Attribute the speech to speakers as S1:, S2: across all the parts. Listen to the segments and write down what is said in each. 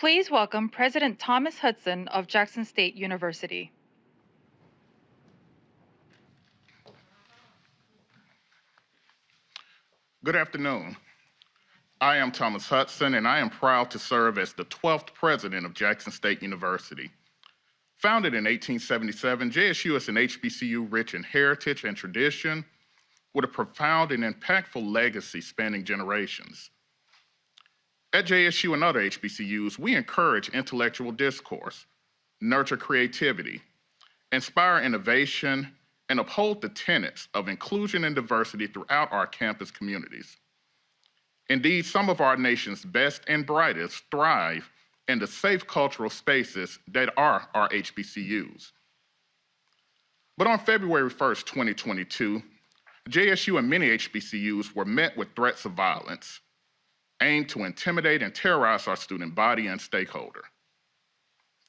S1: Please welcome President Thomas Hudson of Jackson State University.
S2: Good afternoon. I am Thomas Hudson, and I am proud to serve as the 12th president of Jackson State University. Founded in 1877, JSU is an HBCU rich in heritage and tradition with a profound and impactful legacy spanning generations. At JSU and other HBCUs, we encourage intellectual discourse, nurture creativity, inspire innovation, and uphold the tenets of inclusion and diversity throughout our campus communities. Indeed, some of our nation's best and brightest thrive in the safe cultural spaces that are our HBCUs. But on February 1st, 2022, JSU and many HBCUs were met with threats of violence aimed to intimidate and terrorize our student body and stakeholder.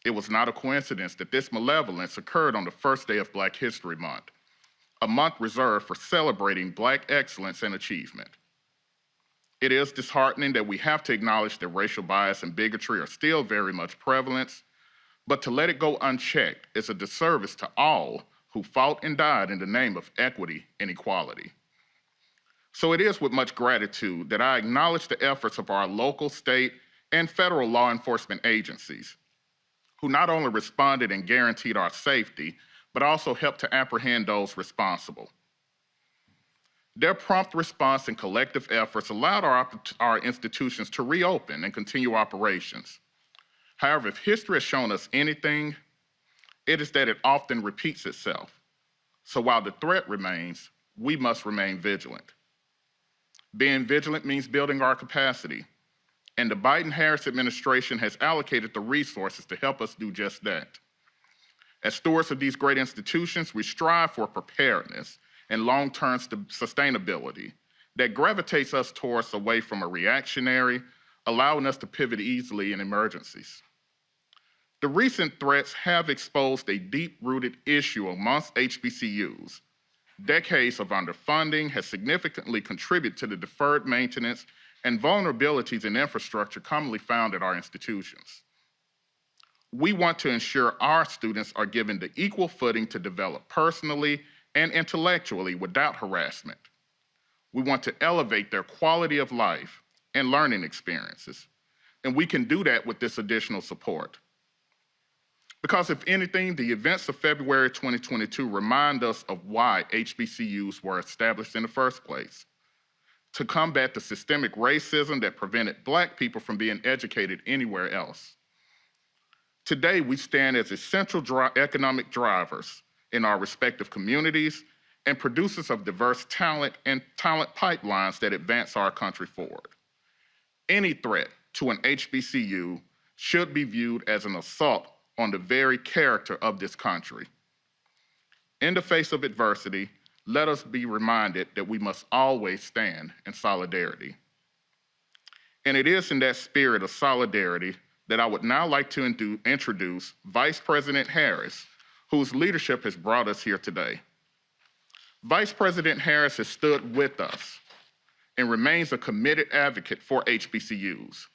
S2: It was not a coincidence that this malevolence occurred on the first day of Black History Month, a month reserved for celebrating Black excellence and achievement. It is disheartening that we have to acknowledge that racial bias and bigotry are still very much prevalent, but to let it go unchecked is a disservice to all who fought and died in the name of equity and equality. So it is with much gratitude that I acknowledge the efforts of our local, state, and federal law enforcement agencies, who not only responded and guaranteed our safety, but also helped to apprehend those responsible. Their prompt response and collective efforts allowed our institutions to reopen and continue operations. However, if history has shown us anything, it is that it often repeats itself. So while the threat remains, we must remain vigilant. Being vigilant means building our capacity, and the Biden-Harris administration has allocated the resources to help us do just that. As stewards of these great institutions, we strive for preparedness and long-term sustainability that gravitates us towards away from a reactionary, allowing us to pivot easily in emergencies. The recent threats have exposed a deep-rooted issue amongst HBCUs. Decades of underfunding has significantly contributed to the deferred maintenance and vulnerabilities in infrastructure commonly found at our institutions. We want to ensure our students are given the equal footing to develop personally and intellectually without harassment. We want to elevate their quality of life and learning experiences, and we can do that with this additional support. Because if anything, the events of February 2022 remind us of why HBCUs were established in the first place: to combat the systemic racism that prevented Black people from being educated anywhere else. Today, we stand as essential economic drivers in our respective communities and producers of diverse talent and talent pipelines that advance our country forward. Any threat to an HBCU should be viewed as an assault on the very character of this country. In the face of adversity, let us be reminded that we must always stand in solidarity. And it is in that spirit of solidarity that I would now like to introduce Vice President Harris, whose leadership has brought us here today. Vice President Harris has stood with us and remains a committed advocate for HBCUs.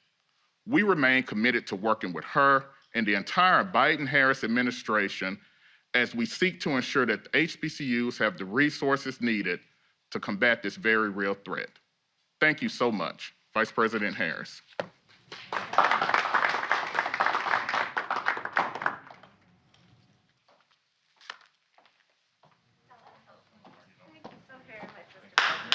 S2: We remain committed to working with her and the entire Biden-Harris administration as we seek to ensure that HBCUs have the resources needed to combat this very real threat. Thank you so much, Vice President Harris.